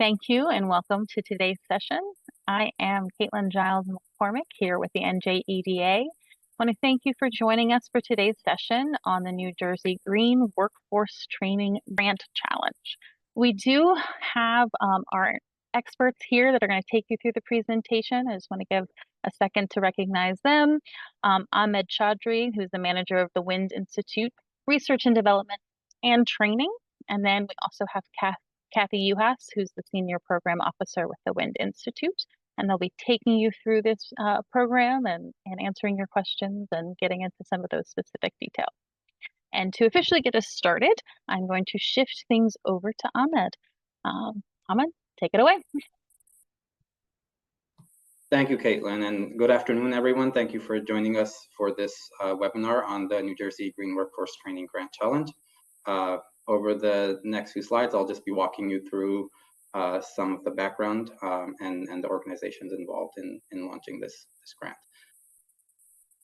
Thank you and welcome to today's session. I am Caitlin Giles McCormick here with the NJEDA. I want to thank you for joining us for today's session on the New Jersey Green Workforce Training Grant Challenge. We do have our experts here that are going to take you through the presentation. I just want to give a second to recognize them. Ahmed Chaudhry, who's the manager of the Wind Institute Research and Development and Training. And then we also have Kathy Uhas, who's the Senior Program Officer with the Wind Institute, and they'll be taking you through this program and answering your questions and getting into some of those specific details. And to officially get us started, I'm going to shift things over to Ahmed. Ahmed, take it away. Thank you, Caitlin, and good afternoon, everyone. Thank you for joining us for this webinar on the New Jersey Green Workforce Training Grant Challenge. Over the next few slides, I'll just be walking you through some of the background and the organizations involved in launching this grant.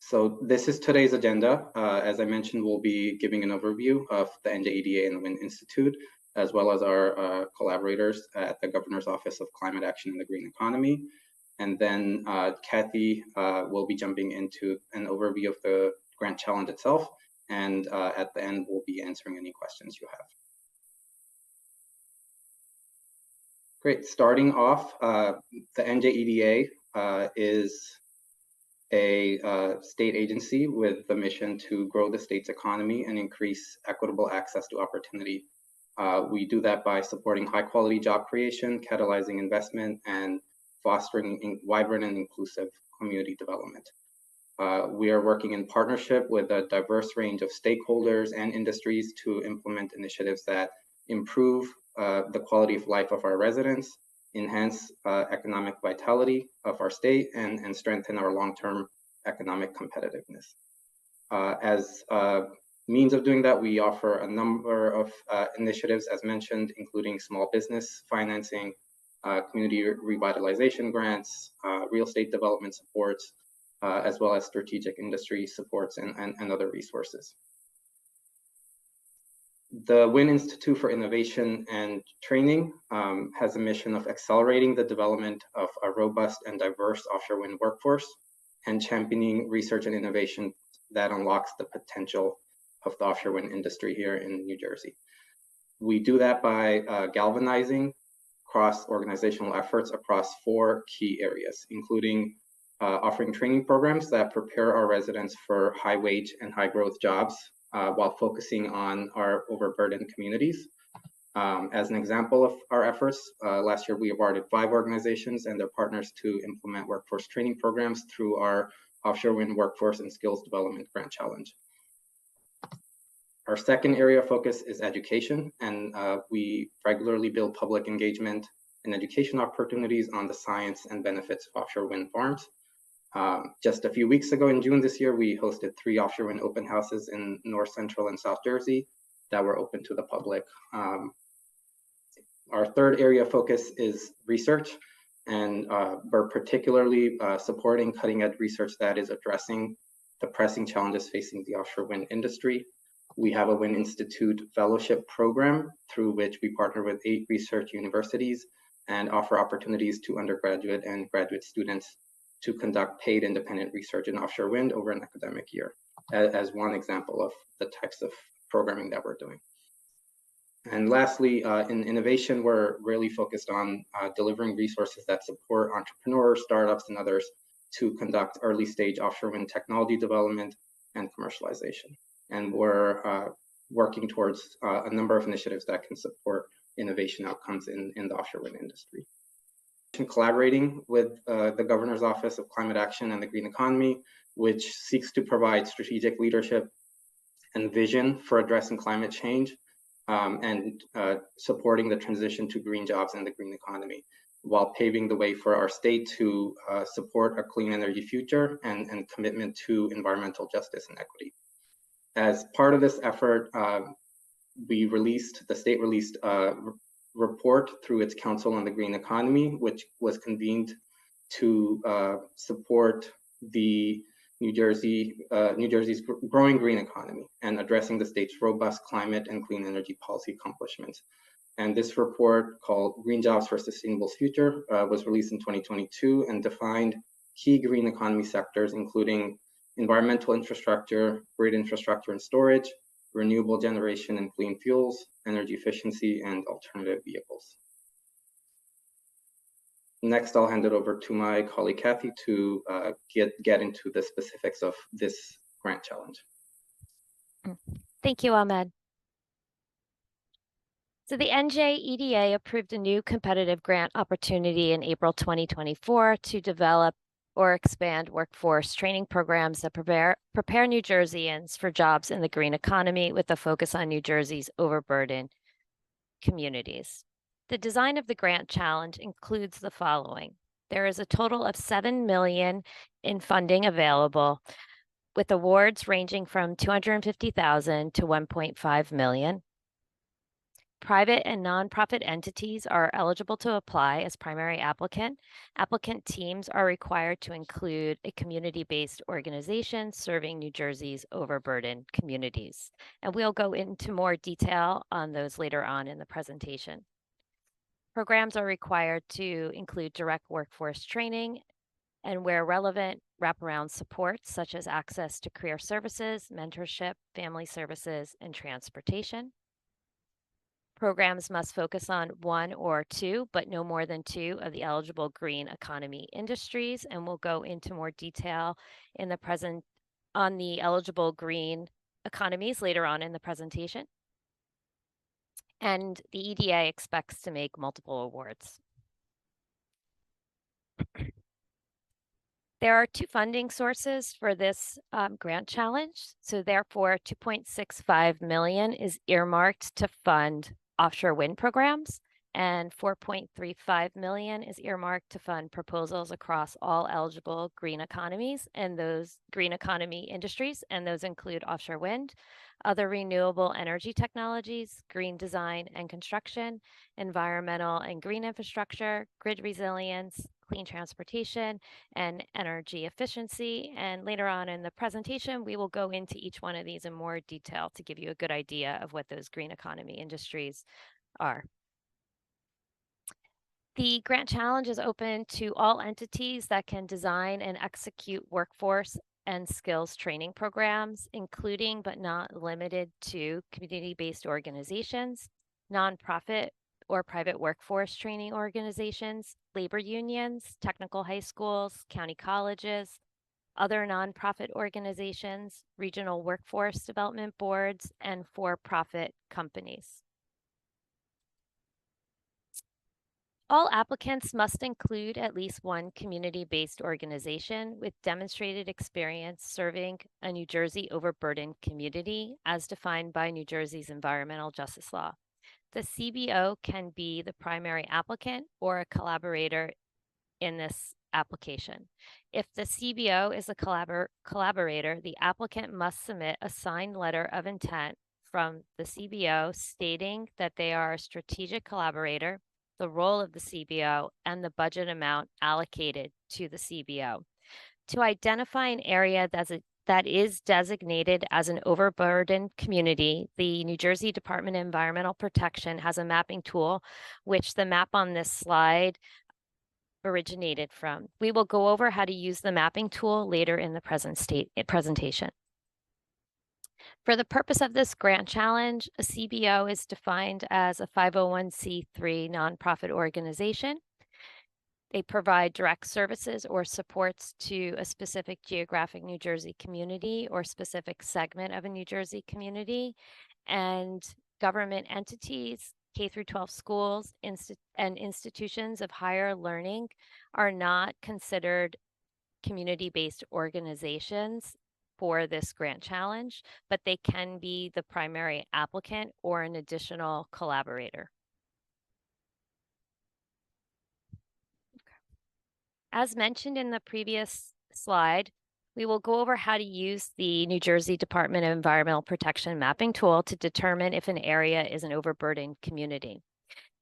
So this is today's agenda. As I mentioned, we'll be giving an overview of the NJEDA and the Wind Institute, as well as our collaborators at the Governor's Office of Climate Action and the Green Economy. And then Kathy will be jumping into an overview of the grant challenge itself. And at the end, we'll be answering any questions you have. Great, starting off, the NJEDA is a state agency with the mission to grow the state's economy and increase equitable access to opportunity. We do that by supporting high quality job creation, catalyzing investment, and fostering vibrant and inclusive community development. We are working in partnership with a diverse range of stakeholders and industries to implement initiatives that improve the quality of life of our residents, enhance economic vitality of our state, and strengthen our long-term economic competitiveness. As means of doing that, we offer a number of initiatives, as mentioned, including small business financing, community revitalization grants, real estate development supports, as well as strategic industry supports and other resources. The Wind Institute for Innovation and Training has a mission of accelerating the development of a robust and diverse offshore wind workforce and championing research and innovation that unlocks the potential of the offshore wind industry here in New Jersey. We do that by galvanizing cross-organizational efforts across 4 key areas, including offering training programs that prepare our residents for high wage and high growth jobs while focusing on our overburdened communities. As an example of our efforts, last year we awarded 5 organizations and their partners to implement workforce training programs through our Offshore Wind Workforce and Skills Development Grant Challenge. Our second area of focus is education, and we regularly build public engagement and education opportunities on the science and benefits of offshore wind farms. Just a few weeks ago in June this year, we hosted 3 offshore wind open houses in North Central and South Jersey that were open to the public. Our third area of focus is research, and we're particularly supporting cutting-edge research that is addressing the pressing challenges facing the offshore wind industry. We have a Wind Institute fellowship program through which we partner with 8 research universities and offer opportunities to undergraduate and graduate students to conduct paid independent research in offshore wind over an academic year, as one example of the types of programming that we're doing. And lastly, in innovation, we're really focused on delivering resources that support entrepreneurs, startups, and others to conduct early stage offshore wind technology development and commercialization. And we're working towards a number of initiatives that can support innovation outcomes in the offshore wind industry. Collaborating with the Governor's Office of Climate Action and the Green Economy, which seeks to provide strategic leadership and vision for addressing climate change and supporting the transition to green jobs and the green economy, while paving the way for our state to support a clean energy future and commitment to environmental justice and equity. As part of this effort, the state released a report through its Council on the Green Economy, which was convened to support the New Jersey's growing green economy and addressing the state's robust climate and clean energy policy accomplishments. And this report, called Green Jobs for a Sustainable Future, was released in 2022 and defined key green economy sectors, including environmental infrastructure, grid infrastructure and storage, renewable generation and clean fuels, energy efficiency, and alternative vehicles. Next, I'll hand it over to my colleague Kathy to get into the specifics of this grant challenge. Thank you, Ahmed. So the NJEDA approved a new competitive grant opportunity in April 2024 to develop or expand workforce training programs that prepare New Jerseyans for jobs in the green economy with a focus on New Jersey's overburdened communities. The design of the grant challenge includes the following. There is a total of $7 million in funding available, with awards ranging from $250,000 to $1.5 million. Private and nonprofit entities are eligible to apply as primary applicant. Applicant teams are required to include a community-based organization serving New Jersey's overburdened communities. And we'll go into more detail on those later on in the presentation. Programs are required to include direct workforce training and, where relevant, wraparound support such as access to career services, mentorship, family services, and transportation. Programs must focus on one or two, but no more than two of the eligible green economy industries, and we'll go into more detail in the on the eligible green economies later on in the presentation. And the EDA expects to make multiple awards. There are two funding sources for this grant challenge. So therefore, $2.65 million is earmarked to fund offshore wind programs, and $4.35 million is earmarked to fund proposals across all eligible green economies and those green economy industries, and those include offshore wind, other renewable energy technologies, green design and construction, environmental and green infrastructure, grid resilience, clean transportation, and energy efficiency. And later on in the presentation, we will go into each one of these in more detail to give you a good idea of what those green economy industries are. The grant challenge is open to all entities that can design and execute workforce and skills training programs, including but not limited to community-based organizations, nonprofit or private workforce training organizations, labor unions, technical high schools, county colleges, other nonprofit organizations, regional workforce development boards, and for-profit companies. All applicants must include at least one community-based organization with demonstrated experience serving a New Jersey overburdened community as defined by New Jersey's environmental justice law. The CBO can be the primary applicant or a collaborator in this application. If the CBO is a collaborator, the applicant must submit a signed letter of intent from the CBO stating that they are a strategic collaborator, the role of the CBO, and the budget amount allocated to the CBO. To identify an area that is designated as an overburdened community, the New Jersey Department of Environmental Protection has a mapping tool, which the map on this slide originated from. We will go over how to use the mapping tool later in the presentation. For the purpose of this grant challenge, a CBO is defined as a 501c3 nonprofit organization. They provide direct services or supports to a specific geographic New Jersey community or specific segment of a New Jersey community, and government entities, K-12 schools, and institutions of higher learning are not considered community-based organizations for this grant challenge, but they can be the primary applicant or an additional collaborator. As mentioned in the previous slide, we will go over how to use the New Jersey Department of Environmental Protection mapping tool to determine if an area is an overburdened community.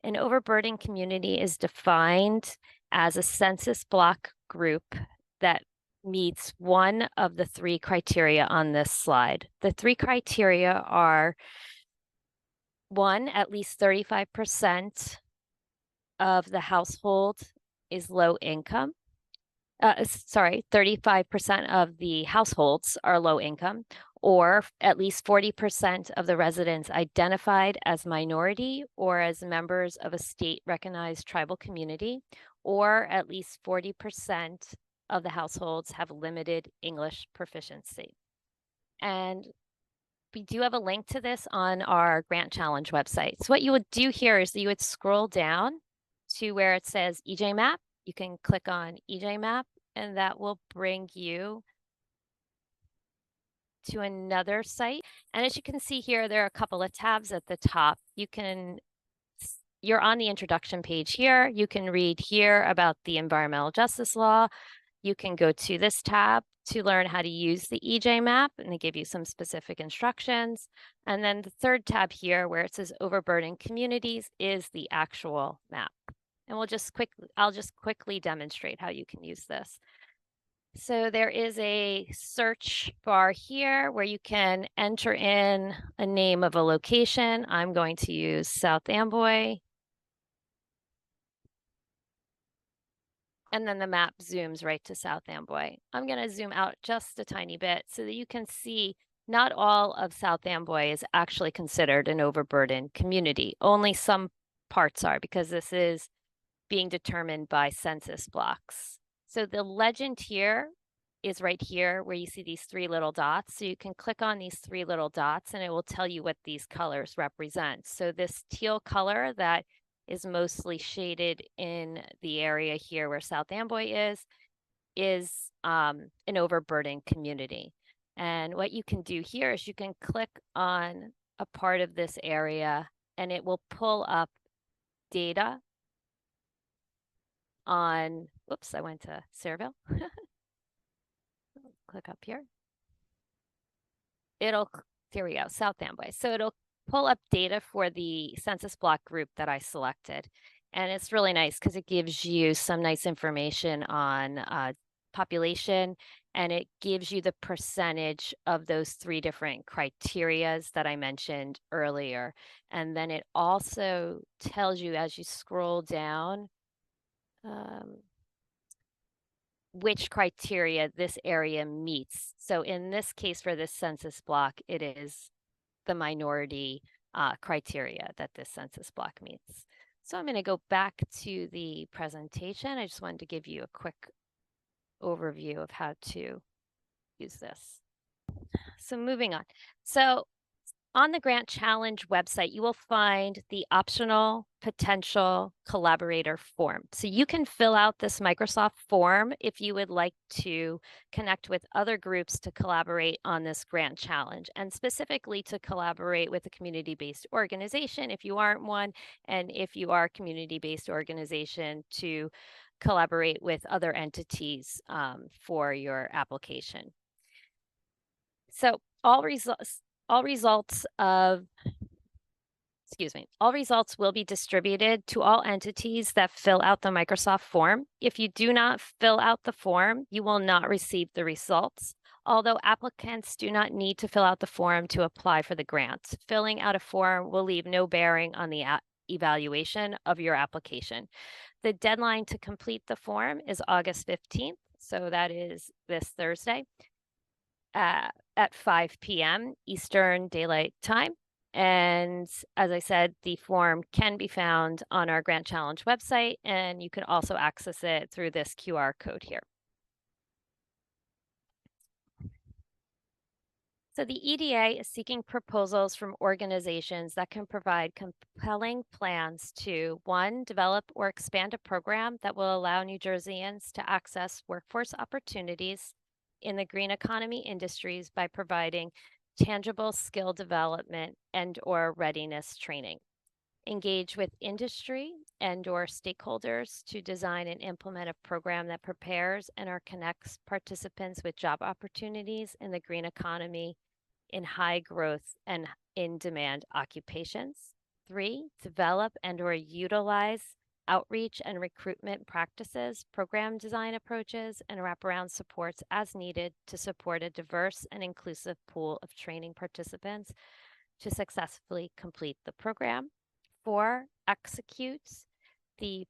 An overburdened community is defined as a census block group that meets one of the three criteria on this slide. The three criteria are: one, at least 35% of the household is low income. 35% of the households are low income, or at least 40% of the residents identified as minority or as members of a state-recognized tribal community, or at least 40% of the households have limited English proficiency. And we do have a link to this on our Grant Challenge website. So what you would do here is you would scroll down to where it says EJ Map. You can click on EJ Map, and that will bring you to another site. And as you can see here, there are a couple of tabs at the top. You're on the introduction page here. You can read here about the environmental justice law. You can go to this tab to learn how to use the EJ map, and they give you some specific instructions. And then the third tab here where it says overburdened communities is the actual map. And I'll just quickly demonstrate how you can use this. So there is a search bar here where you can enter in a name of a location. I'm going to use South Amboy. And then the map zooms right to South Amboy. I'm going to zoom out just a tiny bit so that you can see not all of South Amboy is actually considered an overburdened community. Only some parts are, because this is being determined by census blocks. So the legend here is right here where you see these three little dots. So you can click on these three little dots and it will tell you what these colors represent. So this teal color that is mostly shaded in the area here where South Amboy is an overburdened community. And what you can do here is you can click on a part of this area and it will pull up data on, whoops, I went to Sayreville. Click up here. Here we go, South Amboy. So it'll pull up data for the census block group that I selected. And it's really nice because it gives you some nice information on population, and it gives you the percentage of those three different criterias that I mentioned earlier. And then it also tells you as you scroll down which criteria this area meets. So in this case, for this census block, it is the minority criteria that this census block meets. So I'm going to go back to the presentation. I just wanted to give you a quick overview of how to use this. So moving on. So on the Grant Challenge website, you will find the optional potential collaborator form. So you can fill out this Microsoft form if you would like to connect with other groups to collaborate on this Grant Challenge, and specifically to collaborate with a community-based organization if you aren't one, and if you are a community-based organization, to collaborate with other entities for your application. So all results will be distributed to all entities that fill out the Microsoft form. If you do not fill out the form, you will not receive the results. Although applicants do not need to fill out the form to apply for the grant, filling out a form will leave no bearing on the evaluation of your application. The deadline to complete the form is August 15th, so that is this Thursday at 5 p.m. Eastern Daylight Time. And as I said, the form can be found on our Grant Challenge website, and you can also access it through this QR code here. So the EDA is seeking proposals from organizations that can provide compelling plans to, one, develop or expand a program that will allow New Jerseyans to access workforce opportunities in the green economy industries by providing tangible skill development and/or readiness training. Engage with industry and/or stakeholders to design and implement a program that prepares and/or connects participants with job opportunities in the green economy in high growth and in-demand occupations. 3, develop and/or utilize outreach and recruitment practices, program design approaches, and wraparound supports as needed to support a diverse and inclusive pool of training participants. to successfully complete the program. 4, executes the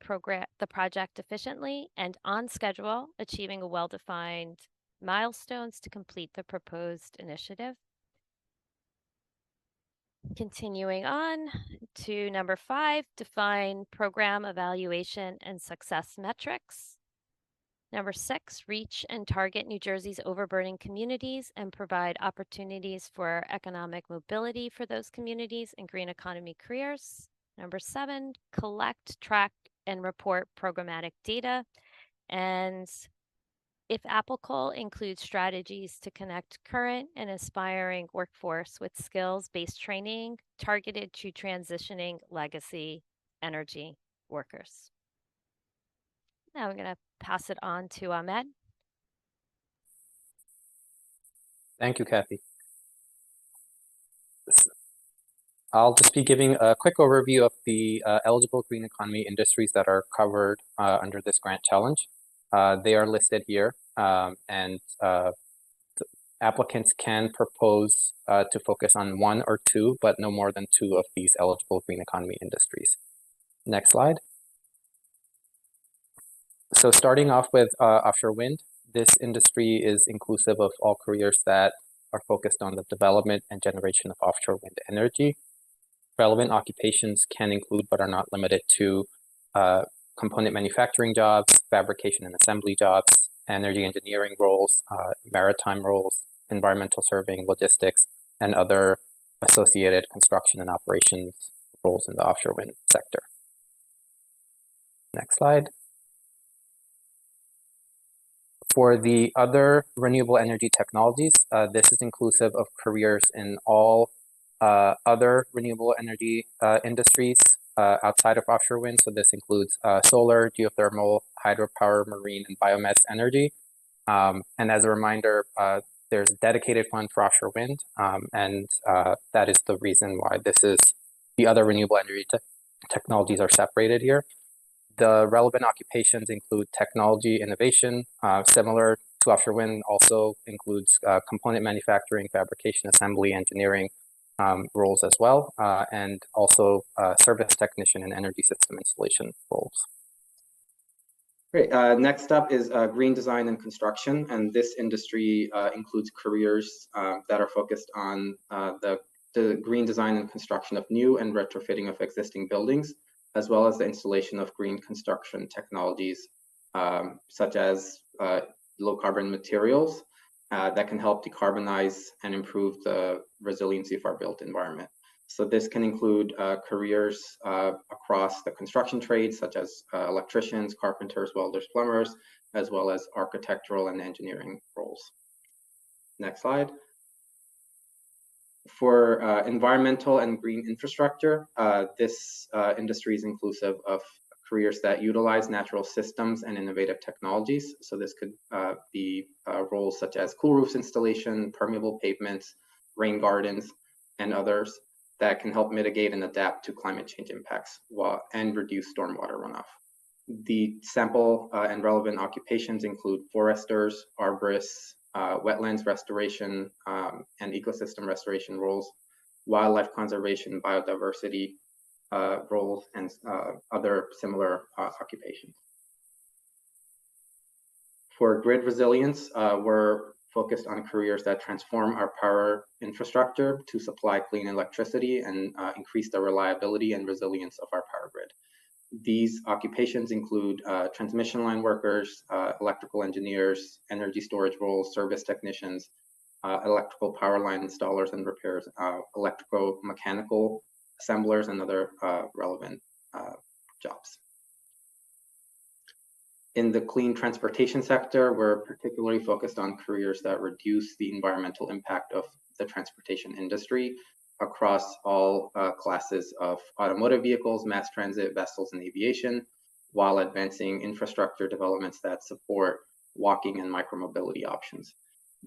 project efficiently and on schedule, achieving a well-defined milestones to complete the proposed initiative. Continuing on to number 5, define program evaluation and success metrics. Number 6, reach and target New Jersey's overburdened communities and provide opportunities for economic mobility for those communities and green economy careers. Number 7, collect, track, and report programmatic data. And if applicable, include strategies to connect current and aspiring workforce with skills-based training targeted to transitioning legacy energy workers. Now I'm going to pass it on to Ahmed. Thank you, Kathy. I'll just be giving a quick overview of the eligible green economy industries that are covered under this grant challenge. They are listed here, and applicants can propose to focus on 1 or 2, but no more than 2 of these eligible green economy industries. Next slide. So starting off with offshore wind, this industry is inclusive of all careers that are focused on the development and generation of offshore wind energy. Relevant occupations can include, but are not limited to, component manufacturing jobs, fabrication and assembly jobs, energy engineering roles, maritime roles, environmental surveying, logistics, and other associated construction and operations roles in the offshore wind sector. Next slide. For the other renewable energy technologies, this is inclusive of careers in all other renewable energy industries outside of offshore wind. So this includes solar, geothermal, hydropower, marine, and biomass energy. And as a reminder, there's a dedicated fund for offshore wind, and that is the reason why this is the other renewable energy technologies are separated here. The relevant occupations include technology innovation, similar to offshore wind, also includes component manufacturing, fabrication, assembly, engineering roles as well, and also service technician and energy system installation roles. Great. Next up is green design and construction, and this industry includes careers that are focused on the green design and construction of new and retrofitting of existing buildings, as well as the installation of green construction technologies, such as low carbon materials that can help decarbonize and improve the resiliency of our built environment. So this can include careers across the construction trades, such as electricians, carpenters, welders, plumbers, as well as architectural and engineering roles. Next slide. For environmental and green infrastructure, this industry is inclusive of careers that utilize natural systems and innovative technologies. So this could be roles such as cool roofs installation, permeable pavements, rain gardens, and others that can help mitigate and adapt to climate change impacts and reduce stormwater runoff. The sample and relevant occupations include foresters, arborists, wetlands restoration, and ecosystem restoration roles, wildlife conservation, biodiversity roles, and other similar occupations. For grid resilience, we're focused on careers that transform our power infrastructure to supply clean electricity and increase the reliability and resilience of our power grid. These occupations include transmission line workers, electrical engineers, energy storage roles, service technicians, electrical power line installers and repairs, electrico-mechanical assemblers, and other relevant jobs. In the clean transportation sector, we're particularly focused on careers that reduce the environmental impact of the transportation industry across all classes of automotive vehicles, mass transit, vessels, and aviation, while advancing infrastructure developments that support walking and micromobility options.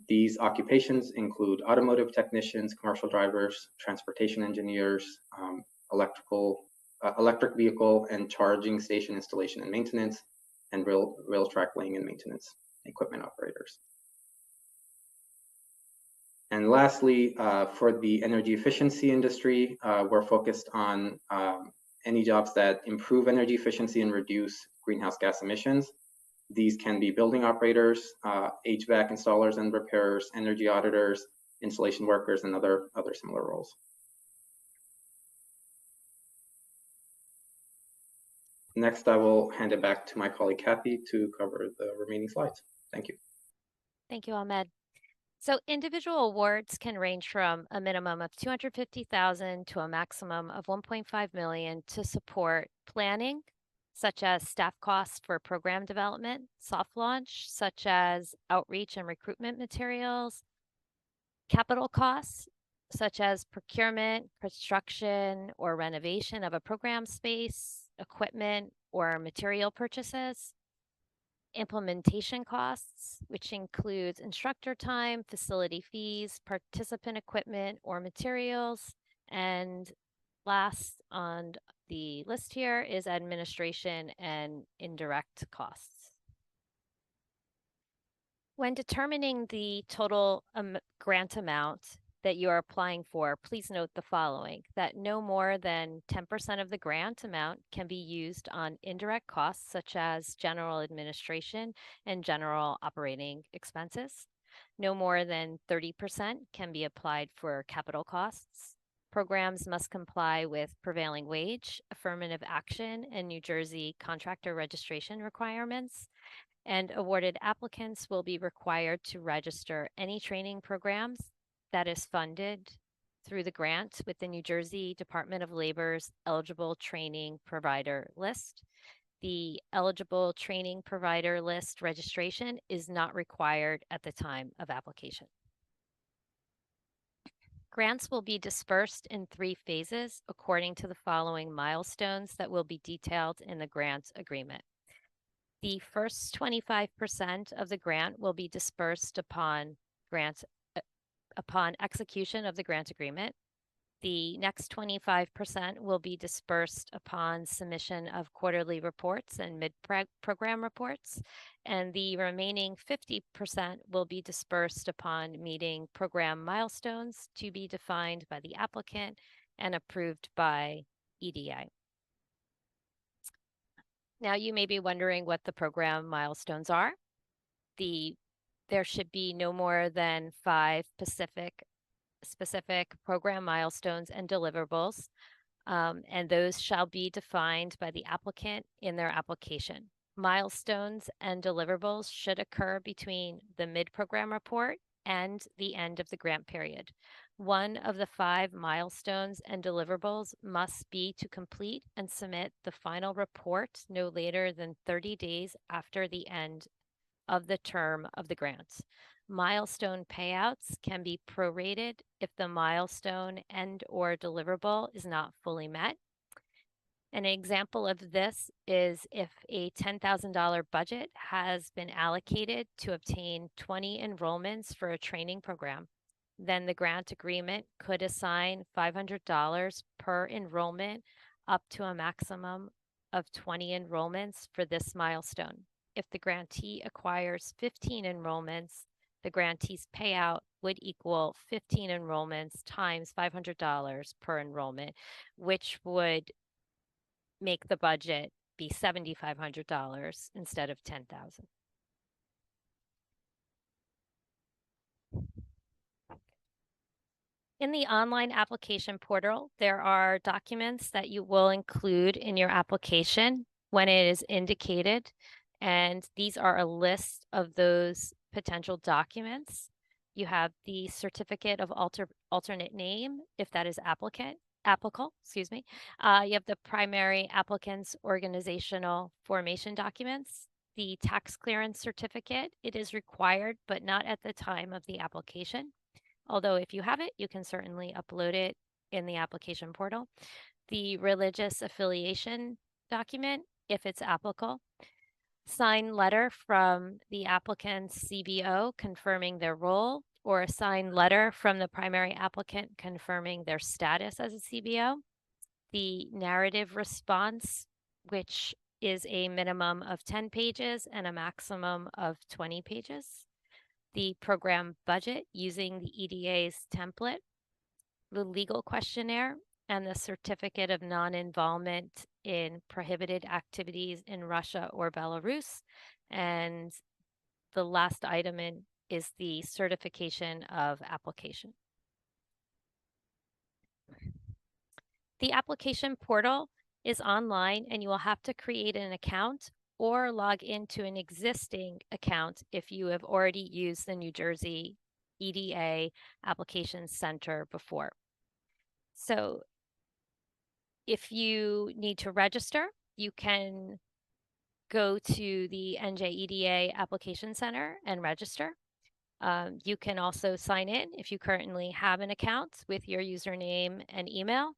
These occupations include automotive technicians, commercial drivers, transportation engineers, electric vehicle and charging station installation and maintenance, and rail track laying and maintenance equipment operators. And lastly, for the energy efficiency industry, we're focused on any jobs that improve energy efficiency and reduce greenhouse gas emissions. These can be building operators, HVAC installers and repairers, energy auditors, installation workers, and other similar roles. Next, I will hand it back to my colleague Kathy to cover the remaining slides. Thank you. Thank you, Ahmed. So individual awards can range from a minimum of $250,000 to a maximum of $1.5 million to support planning, such as staff costs for program development, soft launch, such as outreach and recruitment materials, capital costs, such as procurement, construction, or renovation of a program space, equipment, or material purchases, implementation costs, which includes instructor time, facility fees, participant equipment or materials, and last on the list here is administration and indirect costs. When determining the total grant amount that you are applying for, please note the following: that no more than 10% of the grant amount can be used on indirect costs such as general administration and general operating expenses. No more than 30% can be applied for capital costs. Programs must comply with prevailing wage, affirmative action, and New Jersey contractor registration requirements. And awarded applicants will be required to register any training programs that is funded through the grant with the New Jersey Department of Labor's eligible training provider list. The eligible training provider list registration is not required at the time of application. Grants will be dispersed in 3 phases according to the following milestones that will be detailed in the grant agreement. The first 25% of the grant will be dispersed upon execution of the grant agreement. The next 25% will be dispersed upon submission of quarterly reports and mid-program reports, and the remaining 50% will be dispersed upon meeting program milestones to be defined by the applicant and approved by EDA. Now you may be wondering what the program milestones are. There should be no more than 5 specific program milestones and deliverables, and those shall be defined by the applicant in their application. Milestones and deliverables should occur between the mid-program report and the end of the grant period. One of the 5 milestones and deliverables must be to complete and submit the final report no later than 30 days after the end of the term of the grant. Milestone payouts can be prorated if the milestone and/or deliverable is not fully met. An example of this is if a $10,000 budget has been allocated to obtain 20 enrollments for a training program, then the grant agreement could assign $500 per enrollment up to a maximum of 20 enrollments for this milestone. If the grantee acquires 15 enrollments, the grantee's payout would equal 15 enrollments times $500 per enrollment, which would make the budget be $7,500 instead of $10,000. In the online application portal, there are documents that you will include in your application when it is indicated, and these are a list of those potential documents. You have the certificate of alternate name, if that is applicable, excuse me. You have the primary applicant's organizational formation documents, the tax clearance certificate. It is required, but not at the time of the application. Although if you have it, you can certainly upload it in the application portal. The religious affiliation document, if it's applicable. Signed letter from the applicant's CBO confirming their role, or a signed letter from the primary applicant confirming their status as a CBO. The narrative response, which is a minimum of 10 pages and a maximum of 20 pages. the program budget using the EDA's template, the legal questionnaire, and the certificate of non-involvement in prohibited activities in Russia or Belarus. And the last item is the certification of application. The application portal is online, and you will have to create an account or log into an existing account if you have already used the New Jersey EDA Application Center before. So if you need to register, you can go to the NJEDA Application Center and register. You can also sign in if you currently have an account with your username and email.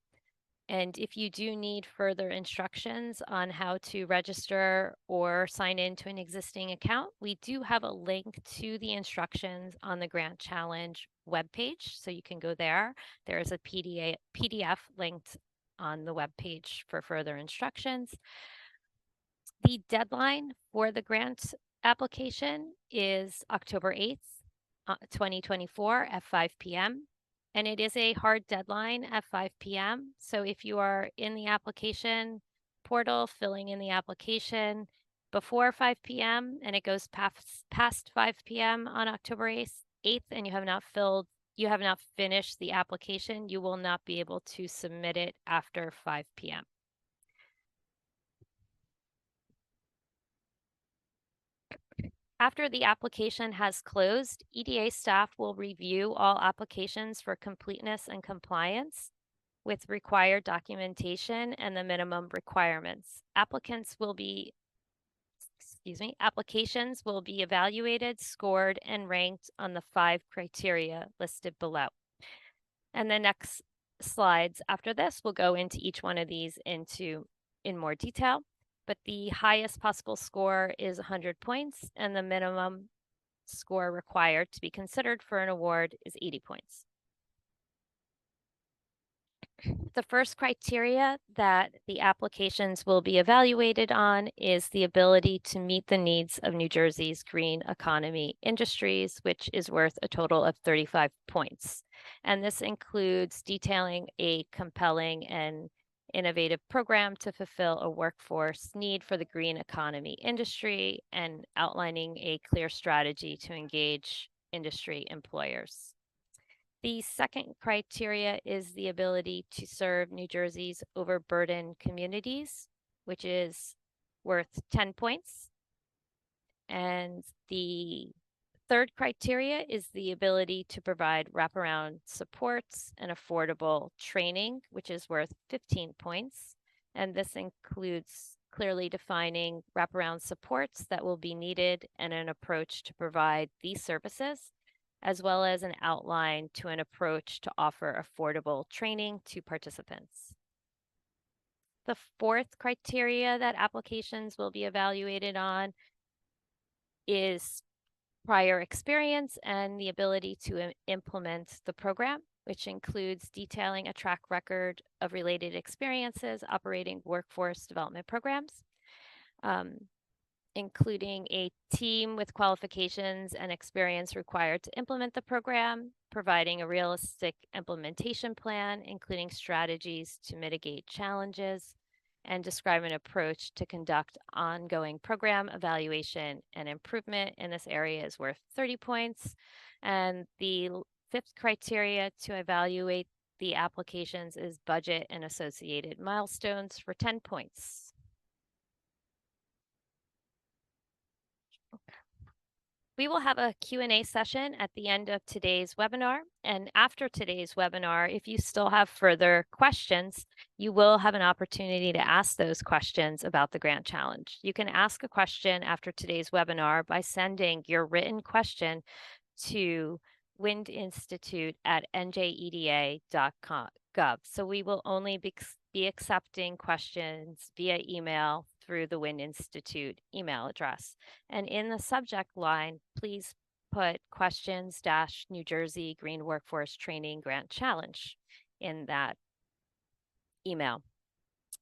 And if you do need further instructions on how to register or sign into an existing account, we do have a link to the instructions on the Grant Challenge webpage. So you can go there. There is a PDF linked on the webpage for further instructions. The deadline for the grant application is October 8th, 2024 at 5 p.m. And it is a hard deadline at 5 p.m. So if you are in the application portal, filling in the application before 5 p.m. and it goes past 5 p.m. on October 8th and you have not finished the application, you will not be able to submit it after 5 p.m. After the application has closed, EDA staff will review all applications for completeness and compliance with required documentation and the minimum requirements. Applications will be evaluated, scored, and ranked on the 5 criteria listed below. And the next slides after this will go into each one of these in more detail. But the highest possible score is 100 points, and the minimum score required to be considered for an award is 80 points. The first criteria that the applications will be evaluated on is the ability to meet the needs of New Jersey's green economy industries, which is worth a total of 35 points. And this includes detailing a compelling and innovative program to fulfill a workforce need for the green economy industry and outlining a clear strategy to engage industry employers. The second criteria is the ability to serve New Jersey's overburdened communities, which is worth 10 points. And the third criteria is the ability to provide wraparound supports and affordable training, which is worth 15 points. And this includes clearly defining wraparound supports that will be needed and an approach to provide these services, as well as an outline to an approach to offer affordable training to participants. The fourth criteria that applications will be evaluated on is prior experience and the ability to implement the program, which includes detailing a track record of related experiences operating workforce development programs, including a team with qualifications and experience required to implement the program, providing a realistic implementation plan, including strategies to mitigate challenges, and describe an approach to conduct ongoing program evaluation and improvement in this area is worth 30 points. And the fifth criteria to evaluate the applications is budget and associated milestones for 10 points. We will have a Q&A session at the end of today's webinar. And after today's webinar, if you still have further questions, you will have an opportunity to ask those questions about the grant challenge. You can ask a question after today's webinar by sending your written question to windinstitute@njeda.gov. So we will only be accepting questions via email through the Wind Institute email address. And in the subject line, please put questions-New Jersey Green Workforce Training Grant Challenge in that email.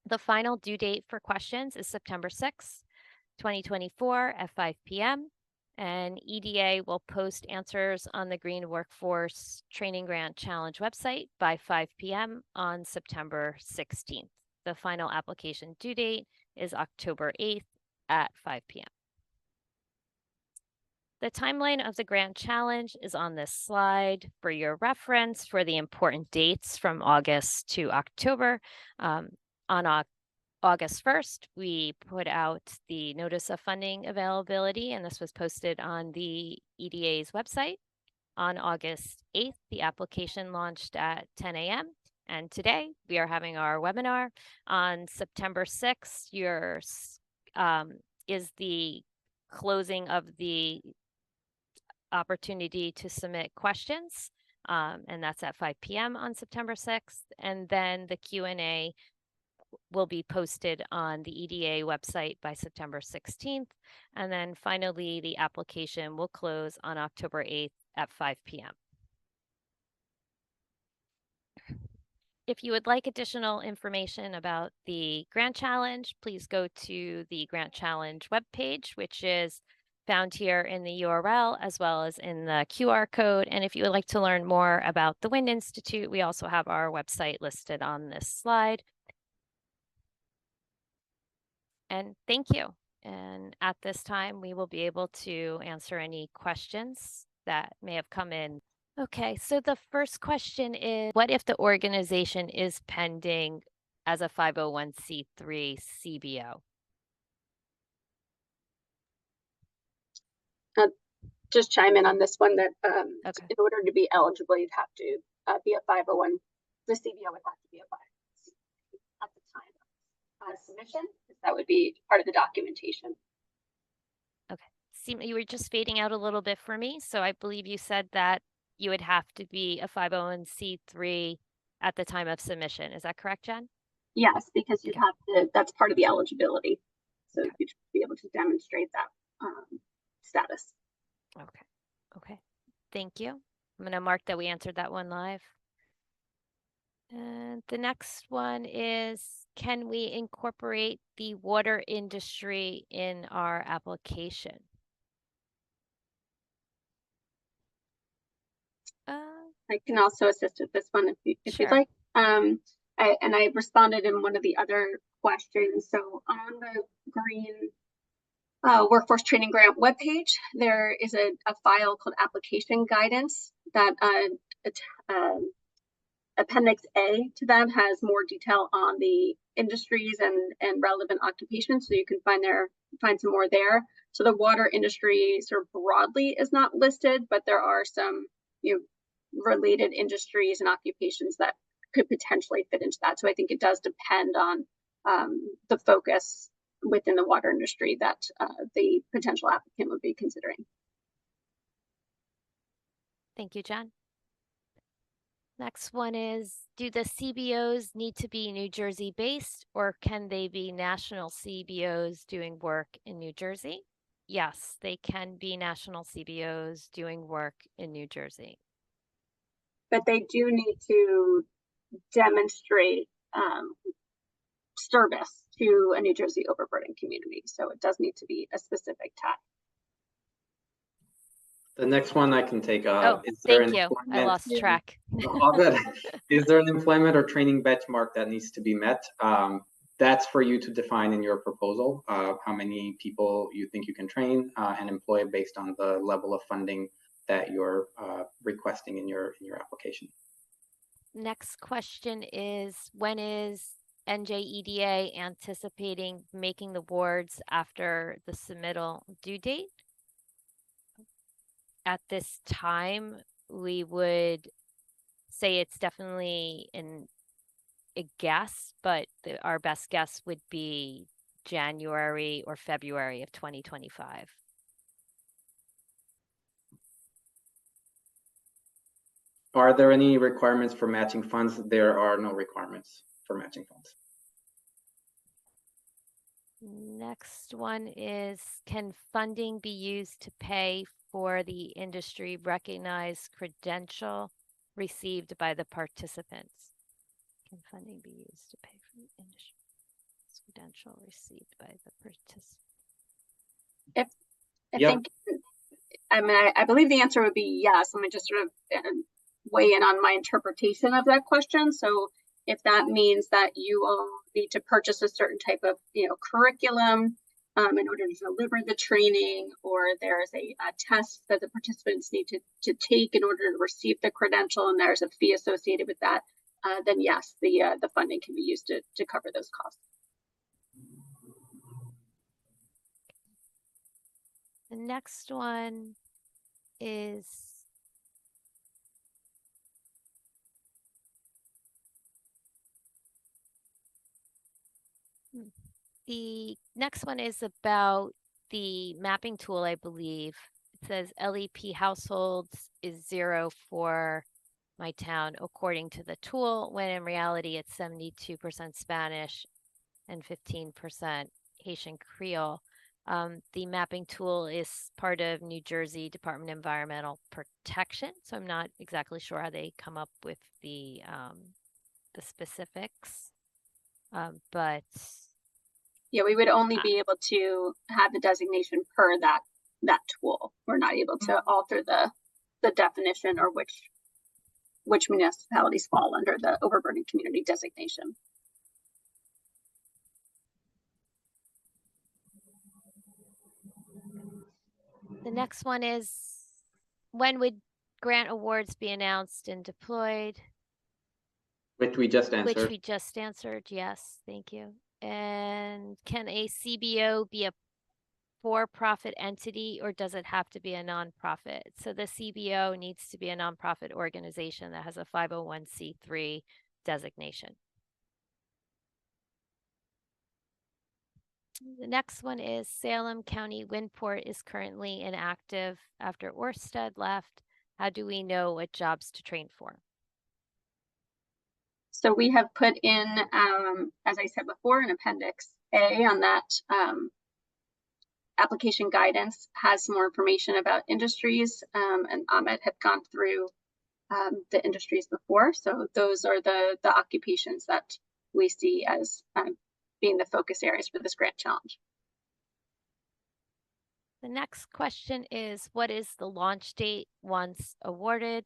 The final due date for questions is September 6th, 2024 at 5 p.m. And EDA will post answers on the Green Workforce Training Grant Challenge website by 5 p.m. on September 16th. The final application due date is October 8th at 5 p.m. The timeline of the grant challenge is on this slide for your reference for the important dates from August to October. On August 1st, we put out the notice of funding availability, and this was posted on the EDA's website. On August 8th, the application launched at 10 a.m. And today we are having our webinar. On September 6th, is the closing of the opportunity to submit questions, and that's at 5 p.m. on September 6th. And then the Q&A will be posted on the EDA website by September 16th. And then finally, the application will close on October 8th at 5 p.m. If you would like additional information about the Grant Challenge, please go to the Grant Challenge webpage, which is found here in the URL as well as in the QR code. And if you would like to learn more about the Wind Institute, we also have our website listed on this slide. And thank you. And at this time, we will be able to answer any questions that may have come in. Okay, so the first question is, what if the organization is pending as a 501c3 CBO? Just chime in on this one that Okay. in order to be eligible, you'd have to be a 501. The CBO would have to be a 501c3 at the time of submission, because that would be part of the documentation. Okay. See, you were just fading out a little bit for me. So I believe you said that you would have to be a 501c3 at the time of submission. Is that correct, Jen? Yes, because you'd have to, that's part of the eligibility. So you'd be able to demonstrate that status. Okay. Okay. Thank you. I'm going to mark that we answered that one live. And the next one is, can we incorporate the water industry in our application? I can also assist with this one if you'd like. I responded in one of the other questions. So on the Green Workforce Training Grant webpage, there is a file called application guidance that Appendix A to that has more detail on the industries and relevant occupations, so you can find some more there. So the water industry sort of broadly is not listed, but there are some related industries and occupations that could potentially fit into that. So I think it does depend on the focus within the water industry that the potential applicant would be considering. Thank you, Jen. Next one is, do the CBOs need to be New Jersey based, or can they be national CBOs doing work in New Jersey? Yes, they can be national CBOs doing work in New Jersey. But they do need to demonstrate service to a New Jersey overburdened community. So it does need to be a specific tag. The next one I can take. Thank you. I lost track. All good. Is there an employment or training benchmark that needs to be met? That's for you to define in your proposal, how many people you think you can train and employ based on the level of funding that you're requesting in your application. Next question is, when is NJEDA anticipating making the awards after the submittal due date? At this time, we would say it's definitely a guess, but our best guess would be January or February of 2025. Are there any requirements for matching funds? There are no requirements for matching funds. Next one is, can funding be used to pay for the industry recognized credential received by the participants? Can funding be used to pay for the industry credential received by the participants? I think I mean, I believe the answer would be yes. Let me just sort of weigh in on my interpretation of that question. So if that means that you will need to purchase a certain type of, curriculum in order to deliver the training, or there's a test that the participants need to take in order to receive the credential, and there's a fee associated with that, then yes, the funding can be used to cover those costs. The next one is about the mapping tool, I believe. It says LEP households is 0 for my town, according to the tool, when in reality it's 72% Spanish and 15% Haitian Creole. The mapping tool is part of New Jersey Department of Environmental Protection, so I'm not exactly sure how they come up with the specifics, but yeah, we would only be able to have the designation per that tool. We're not able to alter the definition or which municipalities fall under the overburdened community designation. The next one is, when would grant awards be announced and deployed? Which we just answered. Which we just answered, yes, thank you. And can a CBO be a for-profit entity, or does it have to be a nonprofit? So the CBO needs to be a nonprofit organization that has a 501c3 designation. The next one is Salem County Windport is currently inactive after Orsted left. How do we know what jobs to train for? So we have put in, as I said before, an Appendix A on that application guidance has some more information about industries, and Ahmed had gone through the industries before. So those are the occupations that we see as being the focus areas for this grant challenge. The next question is, what is the launch date once awarded?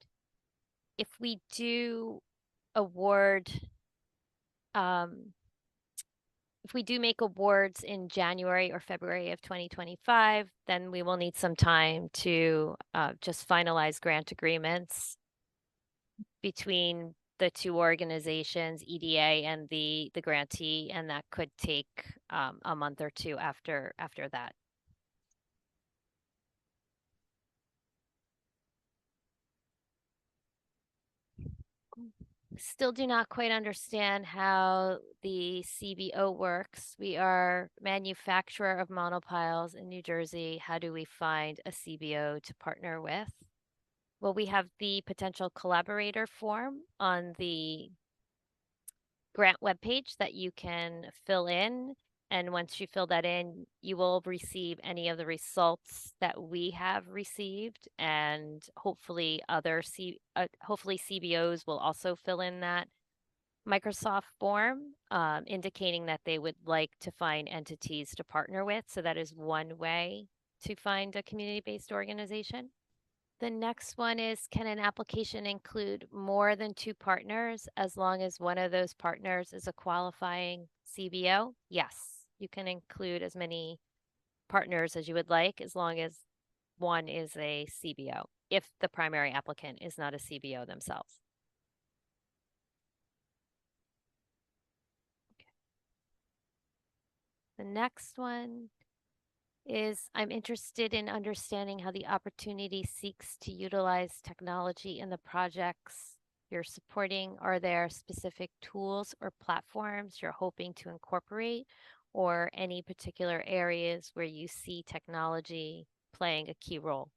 If we do award, if we do make awards in January or February of 2025, then we will need some time to just finalize grant agreements between the two organizations, EDA and the grantee, and that could take a month or two after that. Still do not quite understand how the CBO works. We are manufacturer of monopiles in New Jersey. How do we find a CBO to partner with? Well, we have the potential collaborator form on the grant webpage that you can fill in. And once you fill that in, you will receive any of the results that we have received, and hopefully hopefully CBOs will also fill in that Microsoft form, indicating that they would like to find entities to partner with. So that is one way to find a community-based organization. The next one is, can an application include more than 2 partners as long as one of those partners is a qualifying CBO? Yes, you can include as many partners as you would like, as long as one is a CBO, if the primary applicant is not a CBO themselves. Okay. The next one is, I'm interested in understanding how the opportunity seeks to utilize technology in the projects you're supporting. Are there specific tools or platforms you're hoping to incorporate, or any particular areas where you see technology playing a key role?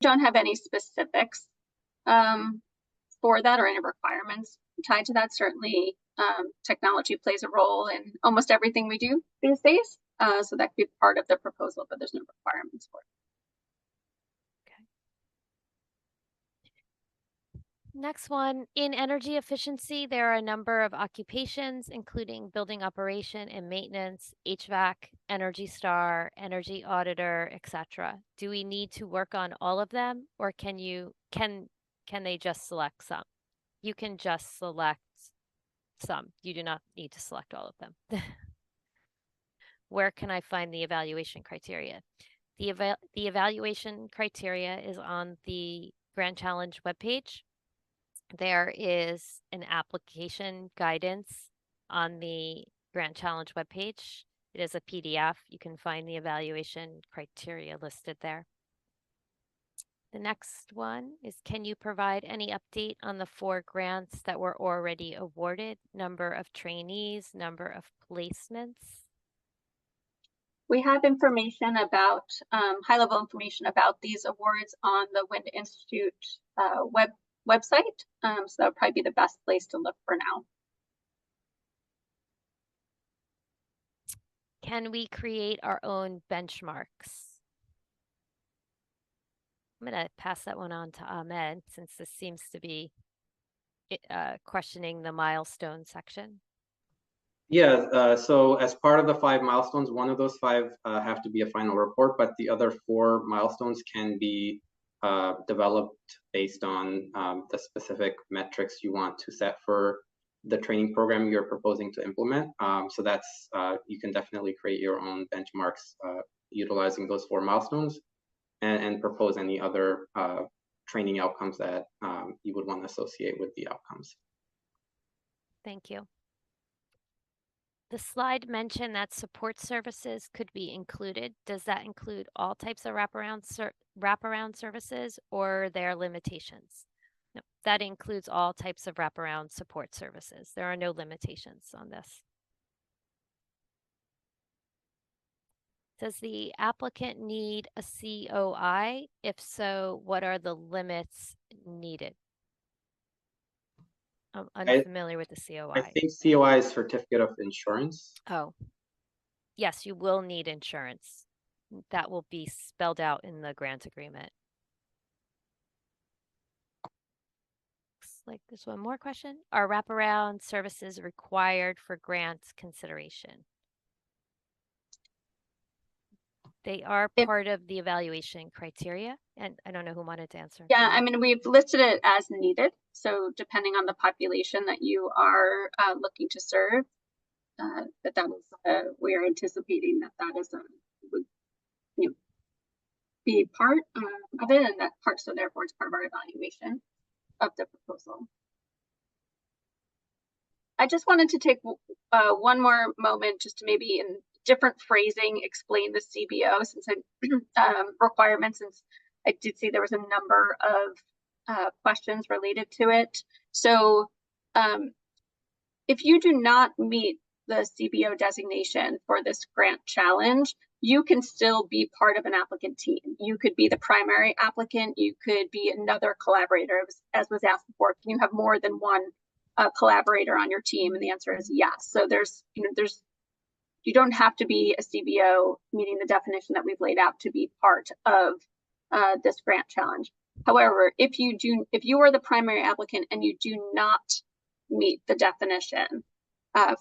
Don't have any specifics for that or any requirements tied to that. Certainly, technology plays a role in almost everything we do these days. So that could be part of the proposal, but there's no requirements for it. Next one, in energy efficiency, there are a number of occupations, including building operation and maintenance, HVAC, Energy Star, energy auditor, etc. Do we need to work on all of them, or can they just select some? You can just select some. You do not need to select all of them. Where can I find the evaluation criteria? The evaluation criteria is on the Grand Challenge webpage. There is an application guidance on the Grant Challenge webpage. It is a PDF. You can find the evaluation criteria listed there. The next one is, can you provide any update on the 4 grants that were already awarded? Number of trainees, number of placements? We have information about, high-level information about these awards on the Wind Institute website. So that would probably be the best place to look for now. Can we create our own benchmarks? I'm going to pass that one on to Ahmed, since this seems to be questioning the milestone section. Yeah, so as part of the 5 milestones, one of those 5 have to be a final report, but the other 4 milestones can be developed based on the specific metrics you want to set for the training program you're proposing to implement. So that's, you can definitely create your own benchmarks utilizing those 4 milestones and propose any other training outcomes that you would want to associate with the outcomes. Thank you. The slide mentioned that support services could be included. Does that include all types of wraparound services, or are there limitations? No, that includes all types of wraparound support services. There are no limitations on this. Does the applicant need a COI? If so, what are the limits needed? I'm unfamiliar with the COI. I think COI is certificate of insurance. Oh, yes, you will need insurance. That will be spelled out in the grant agreement. Looks like there's one more question. Are wraparound services required for grant consideration? They are part of the evaluation criteria, and I don't know who wanted to answer. Yeah, I mean, we've listed it as needed. So depending on the population that you are looking to serve, that is, we are anticipating that is would, you know, be part of it, and that part, so therefore it's part of our evaluation of the proposal. I just wanted to take one more moment just to maybe in different phrasing explain the CBO since requirements, since I did see there was a number of questions related to it. So if you do not meet the CBO designation for this grant challenge, you can still be part of an applicant team. You could be the primary applicant, you could be another collaborator, as was asked before. Can you have more than one collaborator on your team? And the answer is yes. So you don't have to be a CBO meeting the definition that we've laid out to be part of this grant challenge. However, if you are the primary applicant and you do not meet the definition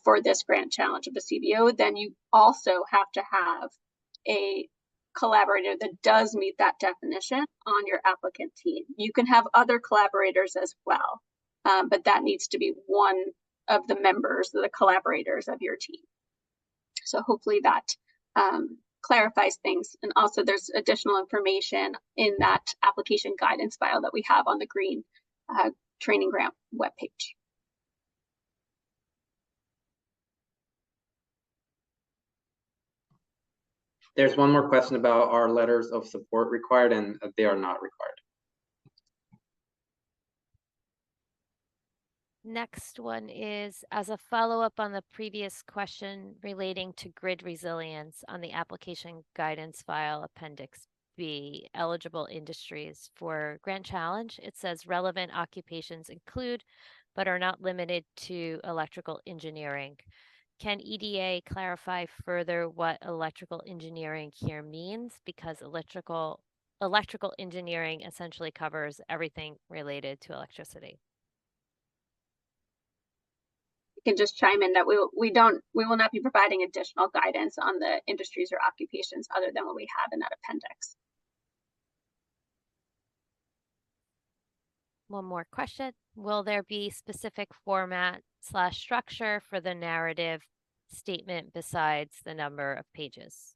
for this grant challenge of the CBO, then you also have to have a collaborator that does meet that definition on your applicant team. You can have other collaborators as well, but that needs to be one of the members, the collaborators of your team. So hopefully that clarifies things. And also there's additional information in that application guidance file that we have on the green training grant webpage. There's one more question about our letters of support required, and they are not required. Next one is, as a follow-up on the previous question relating to grid resilience on the application guidance file Appendix B, eligible industries for grant challenge, it says relevant occupations include, but are not limited to electrical engineering. Can EDA clarify further what electrical engineering here means? Because electrical engineering essentially covers everything related to electricity. You can just chime in that we will not be providing additional guidance on the industries or occupations other than what we have in that appendix. One more question. Will there be specific format/structure for the narrative statement besides the number of pages?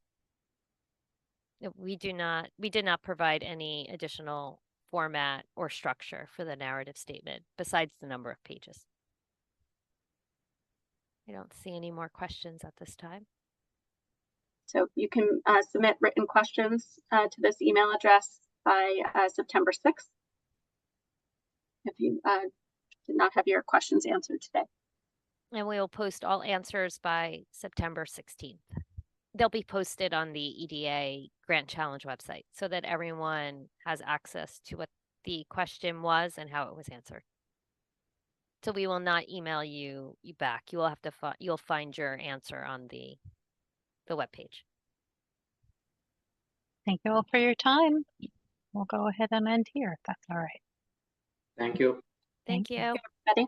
We did not provide any additional format or structure for the narrative statement besides the number of pages. I don't see any more questions at this time. So you can submit written questions to this email address by September 6th. If you did not have your questions answered today. And we will post all answers by September 16th. They'll be posted on the EDA Grant Challenge website so that everyone has access to what the question was and how it was answered. So we will not email you back. You will have to you'll find your answer on the webpage. Thank you all for your time. We'll go ahead and end here if that's all right. Thank you. Thank you. Everybody.